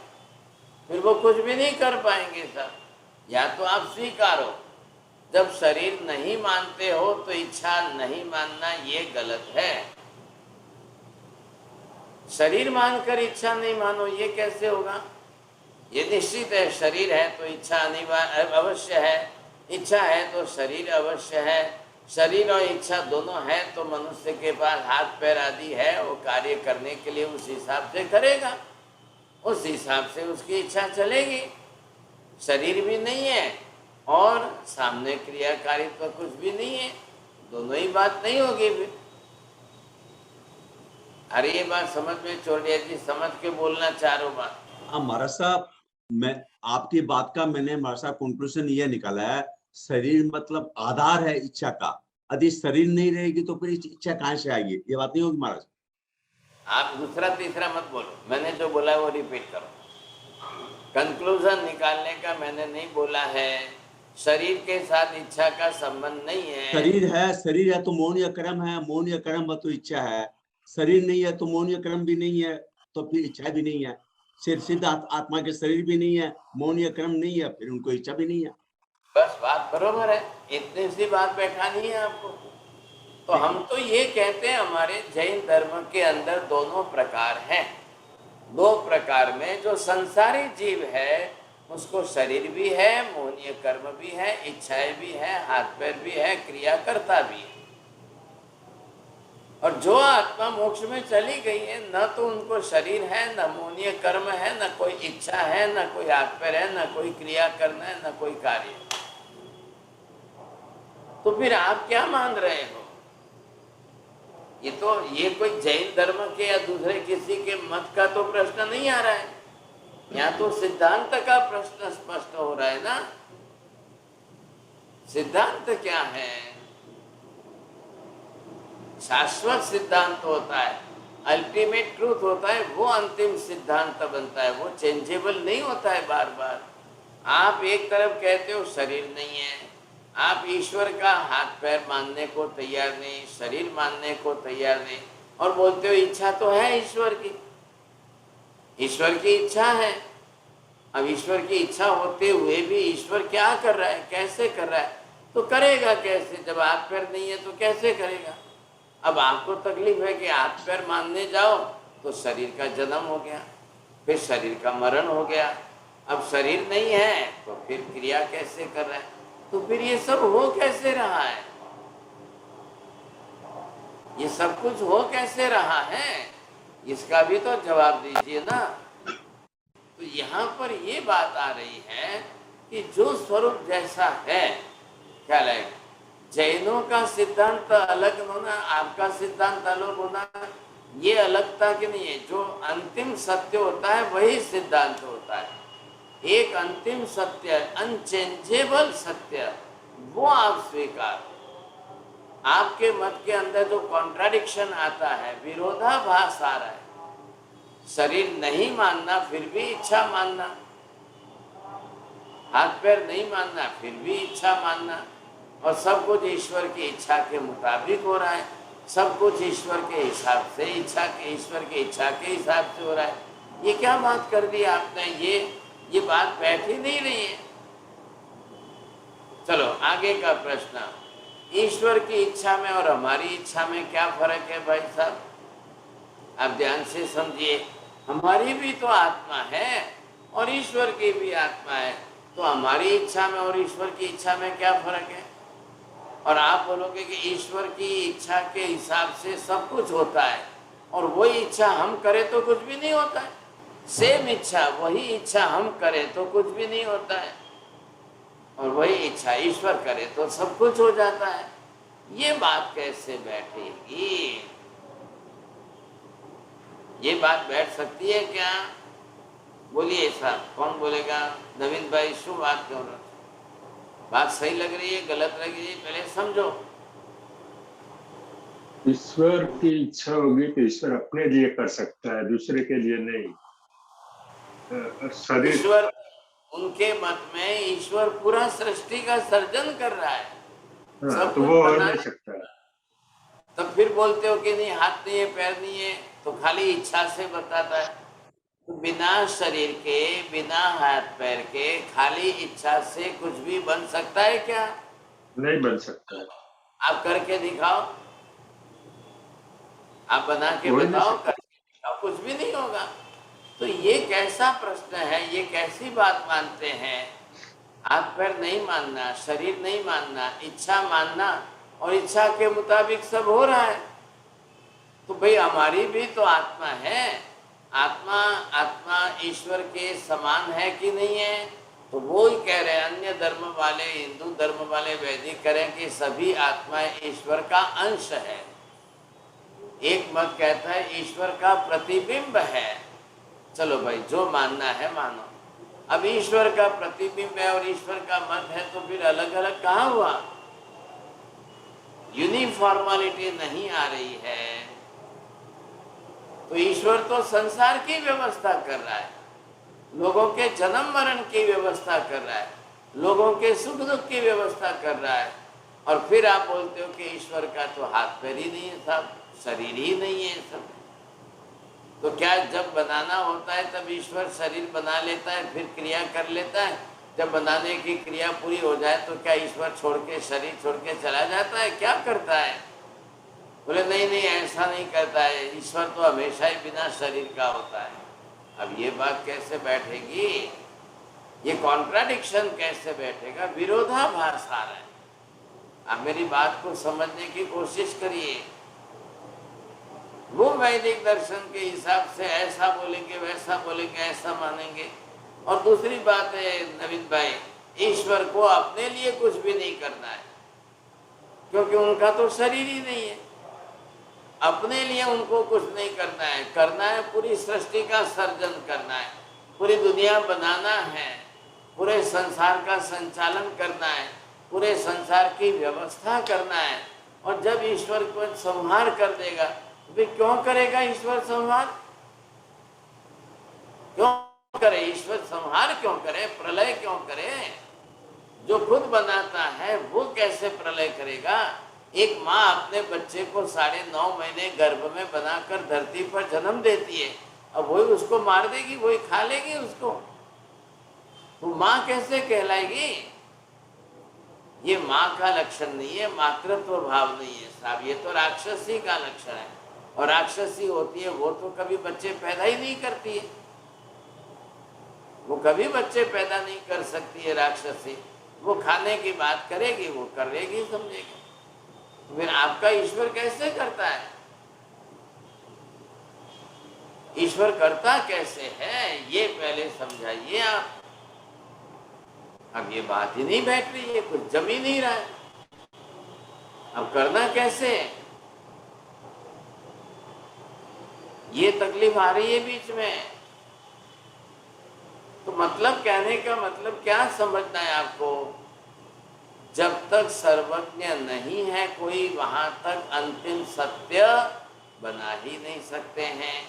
फिर वो कुछ भी नहीं कर पाएंगे सर। या तो आप स्वीकारो, जब शरीर नहीं मानते हो तो इच्छा नहीं मानना ये गलत है। शरीर मानकर इच्छा नहीं मानो ये कैसे होगा? ये निश्चित है, शरीर है तो इच्छा अनिवार्य अवश्य है, इच्छा है तो शरीर अवश्य है, शरीर और इच्छा दोनों है तो मनुष्य के पास हाथ पैर आदि है, वो कार्य करने के लिए उस हिसाब से करेगा, उस हिसाब से उसकी इच्छा चलेगी। शरीर भी नहीं है और सामने क्रियाकारित्व तो कुछ भी नहीं है, दोनों ही बात नहीं होगी फिर। अरे ये बात समझ में छोड़िए जी, समझ के बोलना चारों बात। हाँ महाराज साहब, मैं आपकी बात का मैंने महाराज साहब कंक्लूजन ये निकाला है, शरीर मतलब आधार है इच्छा का, यदि शरीर नहीं रहेगी तो फिर इच्छा कहाँ से आएगी? ये बात नहीं होगी महाराज। आप दूसरा तीसरा मत बोलो, मैंने जो बोला वो रिपीट करो। कंक्लूजन निकालने का मैंने नहीं बोला है, शरीर के साथ इच्छा का संबंध नहीं है। शरीर है तो मौन या कर्म है, मौन या कर्म तो इच्छा है, शरीर नहीं है तो मौन या कर्म भी नहीं है, तो फिर इच्छा भी नहीं है। सिद्ध आत्मा के शरीर भी नहीं है, मौन या कर्म नहीं है, फिर उनको इच्छा भी नहीं है। बस बात बरोबर है, इतनी सी बात बैठानी है आपको। तो हम तो ये कहते हैं हमारे जैन धर्म के अंदर दोनों प्रकार हैं। दो प्रकार में जो संसारी जीव है उसको शरीर भी है, मोहनीय कर्म भी है, इच्छाएं भी है, हाथ पैर भी है, क्रिया करता भी है। और जो आत्मा मोक्ष में चली गई है, न तो उनको शरीर है, न मोहनीय कर्म है, न कोई इच्छा है, न कोई हाथ पैर है, न कोई क्रिया करना है, न कोई कार्य। तो फिर आप क्या मान रहे हो? ये कोई जैन धर्म के या दूसरे किसी के मत का तो प्रश्न नहीं आ रहा है, यहाँ तो सिद्धांत का प्रश्न स्पष्ट हो रहा है ना। सिद्धांत क्या है? शाश्वत सिद्धांत होता है, अल्टीमेट ट्रूथ होता है, वो अंतिम सिद्धांत बनता है, वो चेंजेबल नहीं होता है बार बार। आप एक तरफ कहते हो शरीर नहीं है, आप ईश्वर का हाथ पैर मानने को तैयार नहीं, शरीर मानने को तैयार नहीं, और बोलते हो इच्छा तो है ईश्वर की, ईश्वर की इच्छा है। अब ईश्वर की इच्छा होते हुए भी ईश्वर क्या कर रहा है, कैसे कर रहा है? तो करेगा कैसे? जब हाथ पैर नहीं है तो कैसे करेगा? अब आपको तकलीफ है कि हाथ पैर मानने जाओ तो शरीर का जन्म हो गया, फिर शरीर का मरण हो गया, अब शरीर नहीं है तो फिर क्रिया कैसे कर रहा है? तो फिर ये सब हो कैसे रहा है? ये सब कुछ हो कैसे रहा है? इसका भी तो जवाब दीजिए ना। तो यहाँ पर ये बात आ रही है कि जो स्वरूप जैसा है, क्या लगेगा? जैनों का सिद्धांत अलग होना, आपका सिद्धांत अलग होना, ये अलगता की नहीं है। जो अंतिम सत्य होता है वही सिद्धांत होता है। एक अंतिम सत्य, अनचेंजेबल सत्य, वो आप स्वीकार। आपके मत के अंदर जो कॉन्ट्राडिक्शन आता है, विरोधाभास आ रहा है, शरीर नहीं मानना फिर भी इच्छा मानना, हाथ पैर नहीं मानना फिर भी इच्छा मानना, और सब कुछ ईश्वर की इच्छा के मुताबिक हो रहा है, सब कुछ ईश्वर के हिसाब से, ईश्वर की इच्छा के हिसाब से हो रहा है। ये क्या बात कर दी आपने? ये बात बैठ ही नहीं रही है। चलो आगे का प्रश्न, ईश्वर की इच्छा में और हमारी इच्छा में क्या फर्क है भाई साहब? आप ध्यान से समझिए। हमारी भी तो आत्मा है और ईश्वर की भी आत्मा है, तो हमारी इच्छा में और ईश्वर की इच्छा में क्या फर्क है? और आप बोलोगे कि ईश्वर की इच्छा के हिसाब से सब कुछ होता है और वही इच्छा हम करें तो कुछ भी नहीं होता है। सेम इच्छा, वही इच्छा हम करें तो कुछ भी नहीं होता है, और वही इच्छा ईश्वर करे तो सब कुछ हो जाता है। ये बात कैसे बैठेगी? ये बात बैठ सकती है क्या? बोलिए साहब, कौन बोलेगा? नवीन भाई, शू बात क्यों रहे? बात सही लग रही है, गलत लग रही है, पहले समझो। ईश्वर की इच्छा होगी तो ईश्वर अपने लिए कर सकता है, दूसरे के लिए नहीं। शरीर, ईश्वर, उनके मत में ईश्वर पूरा सृष्टि का सर्जन कर रहा है। हाँ, तो वो हो नहीं सकता। तब फिर बोलते हो कि नहीं हाथ नहीं है पैर नहीं है, तो खाली इच्छा से बताता है। तो बिना शरीर के, बिना हाथ पैर के, खाली इच्छा से कुछ भी बन सकता है क्या? नहीं बन सकता है। आप करके दिखाओ, आप बना के हो ही नहीं बताओ, सकता। करके दिखाओ, कुछ भी नहीं होगा। तो ये कैसा प्रश्न है, ये कैसी बात मानते हैं? हाथ पैर नहीं मानना, शरीर नहीं मानना, इच्छा मानना, और इच्छा के मुताबिक सब हो रहा है। तो भाई हमारी भी तो आत्मा है, आत्मा ईश्वर के समान है कि नहीं है? तो वो ही कह रहे हैं, अन्य धर्म वाले, हिंदू धर्म वाले, वैदिक करें कि सभी आत्माएं ईश्वर का अंश है। एक मत कहता है ईश्वर का प्रतिबिंब है। चलो भाई जो मानना है मानो। अब ईश्वर का प्रतिबिंब है और ईश्वर का मत है, तो फिर अलग अलग कहाँ हुआ? यूनिफॉर्मालिटी नहीं आ रही है। तो ईश्वर तो संसार की व्यवस्था कर रहा है, लोगों के जन्म मरण की व्यवस्था कर रहा है, लोगों के सुख दुख की व्यवस्था कर रहा है, और फिर आप बोलते हो कि ईश्वर का तो हाथ पैर ही नहीं है, सब शरीर ही नहीं है सब। तो क्या जब बनाना होता है तब ईश्वर शरीर बना लेता है, फिर क्रिया कर लेता है? जब बनाने की क्रिया पूरी हो जाए तो क्या ईश्वर छोड़ के, शरीर छोड़ के चला जाता है? क्या करता है? बोले नहीं नहीं ऐसा नहीं करता है, ईश्वर तो हमेशा ही बिना शरीर का होता है। अब ये बात कैसे बैठेगी? ये कॉन्ट्राडिक्शन कैसे बैठेगा? विरोधाभास आ रहा है। आप मेरी बात को समझने की कोशिश करिए। वो वैदिक दर्शन के हिसाब से ऐसा बोलेंगे, वैसा बोलेंगे, ऐसा मानेंगे। और दूसरी बात है नवीन भाई, ईश्वर को अपने लिए कुछ भी नहीं करना है, क्योंकि उनका तो शरीर ही नहीं है। अपने लिए उनको कुछ नहीं करना है, करना है पूरी सृष्टि का सर्जन करना है, पूरी दुनिया बनाना है, पूरे संसार का संचालन करना है, पूरे संसार की व्यवस्था करना है। और जब ईश्वर को संहार कर देगा, तो क्यों करेगा ईश्वर संहार? क्यों करे ईश्वर संहार? क्यों करे? प्रलय क्यों करे? जो खुद बनाता है वो कैसे प्रलय करेगा? एक माँ अपने बच्चे को 9.5 महीने गर्भ में बनाकर धरती पर जन्म देती है, अब वही उसको मार देगी, वही खा लेगी उसको, तो माँ कैसे कहलाएगी? ये माँ का लक्षण नहीं है, मातृत्व भाव नहीं है साहब, ये तो राक्षसी का लक्षण है। और राक्षसी होती है वो तो कभी बच्चे पैदा ही नहीं करती है, वो कभी बच्चे पैदा नहीं कर सकती है राक्षसी। वो खाने की बात करेगी, वो करेगी, समझेगी। तो फिर आपका ईश्वर कैसे करता है? ईश्वर करता कैसे है ये पहले समझाइए आप। अब ये बात ही नहीं बैठ रही है, कुछ जम ही नहीं रहा है। अब करना कैसे? ये तकलीफ आ रही है बीच में। तो मतलब कहने का मतलब क्या समझना है आपको? जब तक सर्वज्ञ नहीं है कोई, वहां तक अंतिम सत्य बना ही नहीं सकते हैं।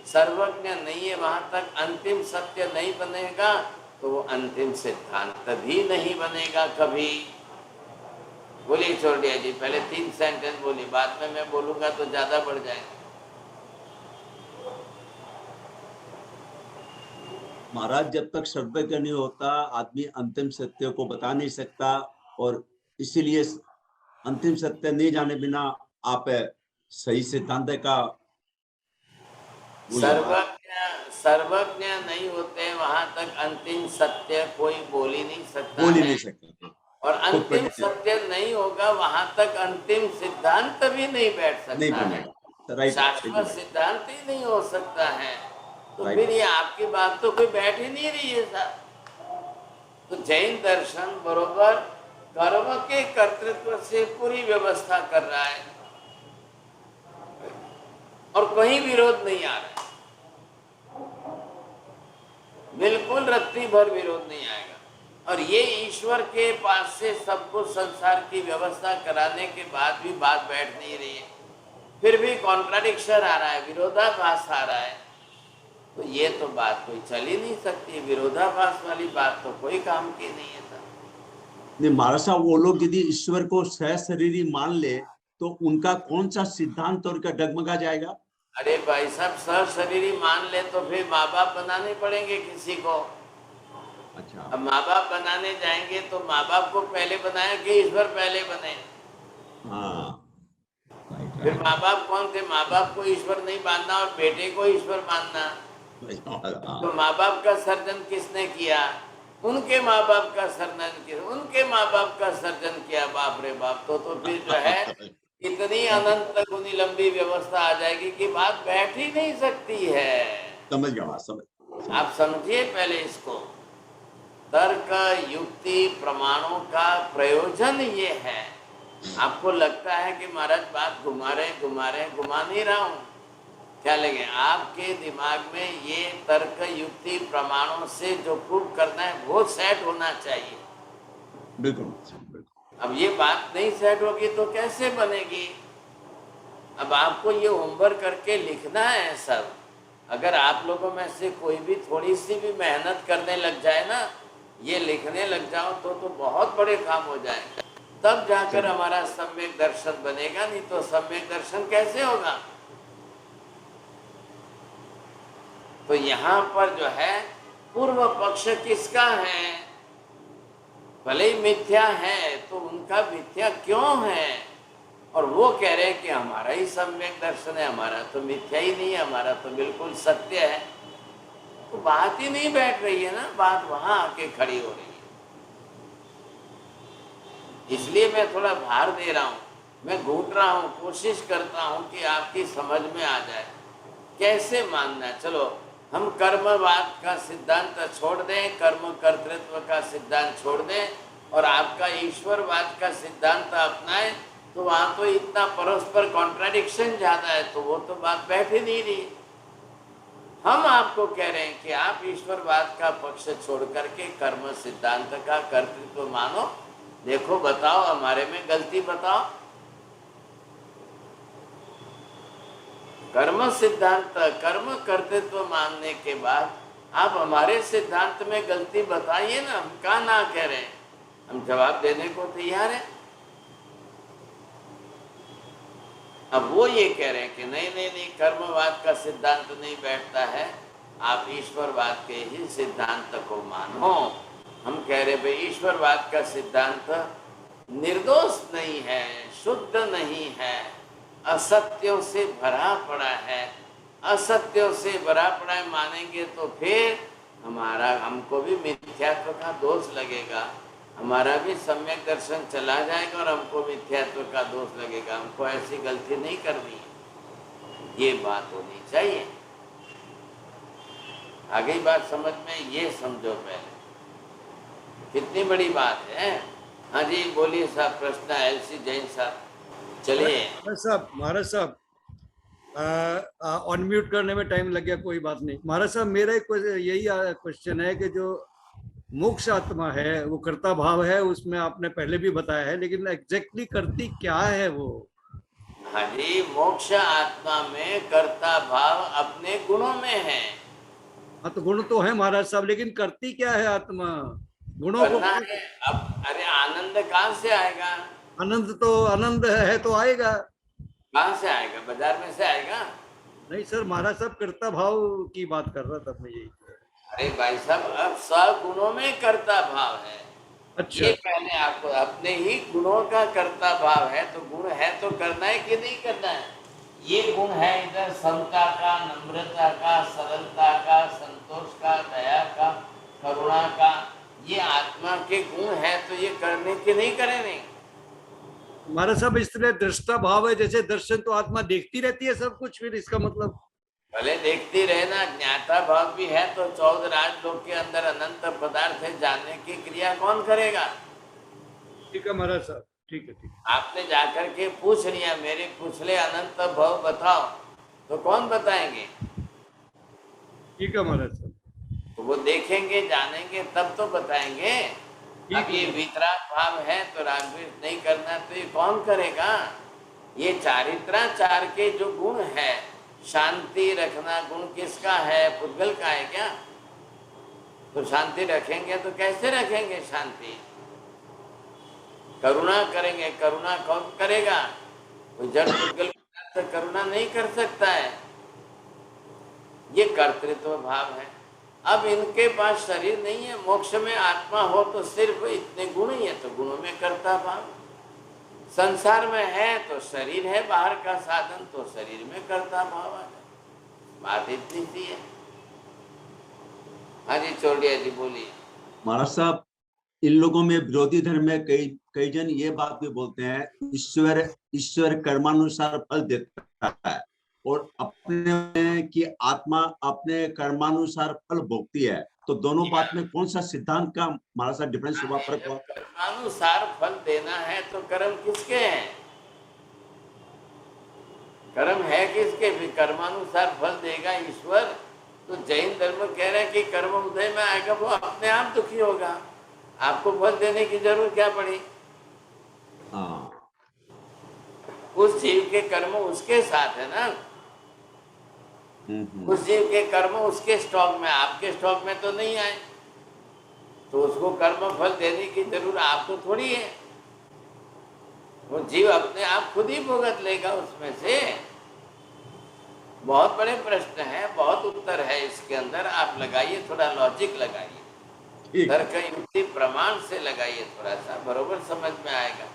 सर्वज्ञ नहीं है वहां तक अंतिम सत्य नहीं बनेगा, तो वो अंतिम सिद्धांत भी नहीं बनेगा कभी। बोलिए छोड़िया जी, पहले 3 सेंटेंस बोली, बाद में मैं बोलूंगा तो ज्यादा बढ़ जाएगा। महाराज, जब तक सर्वज्ञ नहीं होता आदमी अंतिम सत्य को बता नहीं सकता, और इसीलिए अंतिम सत्य नहीं जाने बिना आप सही सिद्धांत का सर्वज्ञ नहीं होते वहां तक अंतिम सत्य कोई बोल ही नहीं सकता, बोल ही नहीं सकता। और अंतिम सत्य नहीं होगा वहां तक अंतिम सिद्धांत भी नहीं बैठ सकता है, शाश्वत सिद्धांत ही नहीं हो सकता है। तो फिर ये आपकी बात तो कोई बैठ ही नहीं रही है साहब। तो जैन दर्शन बरोबर कर्म के कर्तृत्व से पूरी व्यवस्था कर रहा है, और कहीं विरोध नहीं आ रहा है, बिल्कुल रत्ती भर विरोध नहीं आएगा। और ये ईश्वर के पास से सबको संसार की व्यवस्था कराने के बाद भी बात बैठ नहीं रही है, फिर भी कॉन्ट्राडिक्शन आ रहा है, विरोधाभास आ रहा है। तो ये तो बात कोई चल ही नहीं सकती, विरोधाभास वाली बात तो कोई काम की नहीं है। नहीं महाराज साहब, वो लोग यदि ईश्वर को सहशरीरी मान ले तो उनका कौन सा सिद्धांत और का डगमगा जाएगा? अरे भाई साहब, सशरीरी मान ले तो फिर माँ बाप बनाने पड़ेंगे किसी को। अच्छा, अब माँ बाप बनाने जाएंगे तो माँ बाप को पहले बनाया कि ईश्वर पहले बने? हाँ, राइट फिर राइट। माँ बाप कौन थे? माँ बाप को ईश्वर नहीं मानना और बेटे को ईश्वर मानना। तो माँ बाप का सर्जन किसने किया? उनके माँ बाप का सर्जन किया, उनके माँ बाप का सर्जन किया। बाप रे बाप, तो फिर जो है इतनी अनंत गुनी लंबी व्यवस्था आ जाएगी कि बात बैठ ही नहीं सकती है। समझ गया बात, समझ। आप समझिए पहले इसको। तर्क, युक्ति, प्रमाणों का प्रयोजन ये है। आपको लगता है कि महाराज बात घुमा नहीं रहा हूँ, क्या लगे? आपके दिमाग में ये तर्क, युक्ति, प्रमाणों से जो प्रूव करना है वो सेट होना चाहिए। बिल्कुल बिल्कुल। अब ये बात नहीं सेट होगी तो कैसे बनेगी? अब आपको ये होमवर्क करके लिखना है सब। अगर आप लोगों में से कोई भी थोड़ी सी भी मेहनत करने लग जाए ना, ये लिखने लग जाओ तो बहुत बड़े काम हो जाएंगे। तब जाकर हमारा सम्यक दर्शन बनेगा, नहीं तो सम्यक दर्शन कैसे होगा? तो यहाँ पर जो है पूर्व पक्ष किसका है? भले ही मिथ्या है तो उनका मिथ्या क्यों है? और वो कह रहे हैं कि हमारा ही सम्यक दर्शन है, हमारा तो मिथ्या ही नहीं है, हमारा तो बिल्कुल सत्य है। तो बात ही नहीं बैठ रही है ना, बात वहां आके खड़ी हो रही है। इसलिए मैं थोड़ा भार दे रहा हूँ, मैं घूट रहा हूँ, कोशिश करता हूँ कि आपकी समझ में आ जाए कैसे मानना है। चलो हम कर्मवाद का सिद्धांत छोड़ दें, कर्म कर्तृत्व का सिद्धांत छोड़ दें और आपका ईश्वरवाद का सिद्धांत अपनाएं, तो वहाँ तो इतना परस्पर कॉन्ट्राडिक्शन ज़्यादा है, तो वो तो बात बैठ ही नहीं रही। हम आपको कह रहे हैं कि आप ईश्वरवाद का पक्ष छोड़ करके कर्म सिद्धांत का कर्तृत्व मानो। देखो, बताओ हमारे में गलती बताओ। कर्म सिद्धांत, कर्म कर्तृत्व मानने के बाद आप हमारे सिद्धांत में गलती बताइए ना। हम कहाँ ना कह रहे हैं, हम जवाब देने को तैयार हैं। अब वो ये कह रहे हैं कि नहीं, कर्मवाद का सिद्धांत नहीं बैठता है, आप ईश्वरवाद के ही सिद्धांत को मानो। हम कह रहे भाई ईश्वरवाद का सिद्धांत निर्दोष नहीं है, शुद्ध नहीं है, असत्यों से भरा पड़ा है। असत्यों से भरा पड़ा है मानेंगे तो फिर हमको भी मिथ्यात्व का दोष लगेगा, हमारा भी सम्यक दर्शन चला जाएगा और हमको मिथ्यात्व का दोष लगेगा। हमको ऐसी गलती नहीं करनी है, ये बात होनी चाहिए। आगे बात समझ में, ये समझो पहले कितनी बड़ी बात है। हाँ जी बोलिए साहब, प्रश्न एलसी जैन साहब, चलिए। महाराज साहब अनम्यूट करने में टाइम लग गया, कोई बात नहीं। महाराज साहब मेरा एक यही क्वेश्चन है कि जो मोक्ष आत्मा है वो कर्ता भाव है, उसमें आपने पहले भी बताया है, लेकिन एग्जैक्टली करती क्या है वो? हाँ जी, मोक्ष आत्मा में कर्ता भाव अपने गुणों में है। हाँ तो गुण तो है महाराज साहब, लेकिन करती क्या है आत्मा? गुणों को है। अब अरे आनंद कहाँ से आएगा? आनंद है तो आएगा। कहाँ से आएगा? बाजार में से आएगा? नहीं सर, महाराज साहब कर्ता भाव की बात कर रहा था मैं, यही। अरे भाई साहब, अब सगुणों में कर्ता भाव है। अच्छा, ये पहले आपको अपने ही गुणों का कर्ता भाव है, तो गुण है तो करना है कि नहीं करना है? ये गुण है इधर समता का, नम्रता का, सरलता का, संतोष का, दया का, करुणा का, ये आत्मा के गुण है, तो ये करने के नहीं करे नहीं। महाराज साहब इसलिए दृष्टा भाव है, जैसे दर्शन तो आत्मा देखती रहती है सब कुछ, फिर इसका मतलब भले देखती रहे ना, ज्ञाता भाव भी है तो 14 राजलोक के अंदर अनंत पदार्थ है, जानने की क्रिया कौन करेगा? ठीक है महाराज साहब, ठीक है ठीक है। आपने जाकर के पूछ लिया, मेरे पूछले अनंत भाव बताओ, तो कौन बताएंगे? ठीक है महाराज साहब, तो वो देखेंगे, जानेंगे, तब तो बताएंगे। अब ये वितराग भाव है तो रागद्वेष नहीं करना, तो ये कौन करेगा? ये चारित्राचार के जो गुण है, शांति रखना गुण किसका है? पुद्गल का है क्या? तो शांति रखेंगे तो कैसे रखेंगे शांति? करुणा करेंगे, करुणा कौन करेगा? कोई जड़ पुद्गल पदार्थ करुणा नहीं कर सकता है, ये कर्तृत्व भाव है। अब इनके पास शरीर नहीं है, मोक्ष में आत्मा हो तो सिर्फ इतने गुण ही है, तो गुणों में कर्ता भाव। संसार में है तो शरीर है, बाहर का साधन, तो शरीर में कर्ता भाव आ जाए। बात इतनी सी है। हाँ जी चौड़िया जी बोलिए। महाराज साहब, इन लोगों में विरोधी धर्म में कई जन ये बात भी बोलते हैं, ईश्वर कर्मानुसार फल देता है और अपने की आत्मा अपने कर्मानुसार फल भोगती है। तो दोनों बात में कौन सा सिद्धांत का महाराज साहब डिफरेंस हुआ, फर्क हुआ? कर्मानुसार फल देना है तो कर्म किसके हैं? कर्म है किसके? भी कर्मानुसार फल देगा ईश्वर। तो जैन धर्म कह रहे हैं कि कर्म उदय में आएगा, वो अपने आप दुखी होगा, आपको फल देने की जरूरत क्या पड़ी? उस जीव के कर्म उसके साथ है ना, उस जीव के कर्म उसके स्टॉक में, आपके स्टॉक में तो नहीं आए, तो उसको कर्म फल देने की जरूरत आपको थोड़ी है। वो जीव अपने आप खुद ही भुगत लेगा उसमें से। बहुत बड़े प्रश्न है, बहुत उत्तर है इसके अंदर। आप लगाइए, थोड़ा लॉजिक लगाइए, तर्क युक्ति प्रमाण से लगाइए, थोड़ा सा बरोबर समझ में आएगा।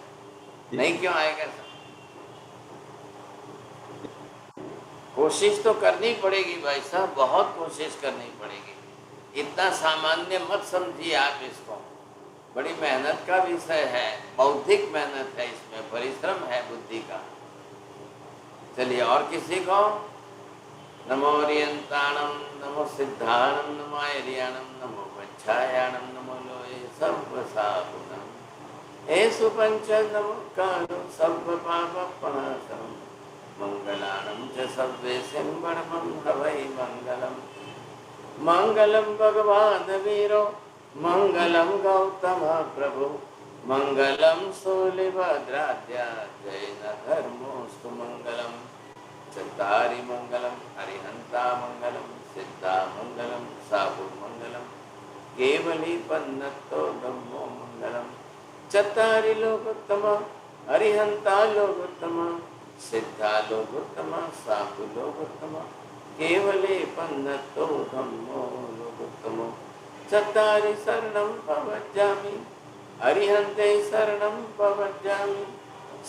नहीं क्यों आएगा? कोशिश तो करनी पड़ेगी भाई साहब, बहुत कोशिश करनी पड़ेगी। इतना सामान्य मत समझिए आप इसको, बड़ी मेहनत का विषय है, बौद्धिक मेहनत है, इसमें परिश्रम है बुद्धि का। चलिए और किसी को। नमो ओरियंताणम, नमो सिद्धाणम, नमो आर्याणम, नमो वच्छायाणम, नमो लोये सर्वसाधुनम, एषु पंच नमो कालो सर्व पापनाशनम, मंगलाणं च सर्वेषां परमं हवै मंगलम्। मंगलम भगवान वीरो, मंगलम गौतम प्रभु, मंगलम शूलिभद्राद्या, जैन धर्मोस्तु मंगलम। चत्तारि मंगलम, हरिहंता मंगलम, सिद्धा मंगलम, साहु मंगलम, केवली पन्नतो धम्मो मंगलम। चत्तारि लोकोत्तम, हरिहंता लोकोत्तम, सिद्धा लोकोत्तम, साहु लोकोत्तम, केवले पन्नतो धम्मो लोकोत्तम। चत्तारि शरणं प्रवज्जामि, हरिहन्ते शरणं प्रवज्जामि,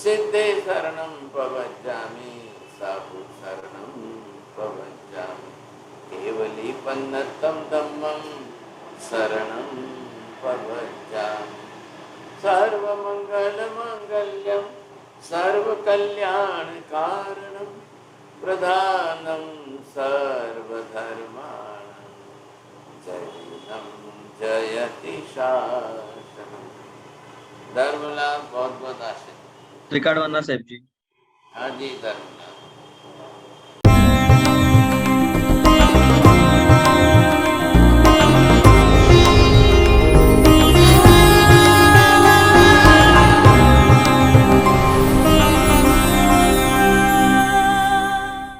सिद्धे शरणं प्रवज्जामि, साहु शरणं प्रवज्जामि, केवली पन्नतं धम्मं शरणं प्रवज्जामि। सर्वमङ्गलमाङ्गल्यं सर्वकल्याणकारणं, प्रधानं सर्वधर्माणां, जैनं जयति शासनम्। धर्मलाल बहुत बहुत आशीष। त्रिकाल वंदना साहब जी। हाँ जी धर्मलाल।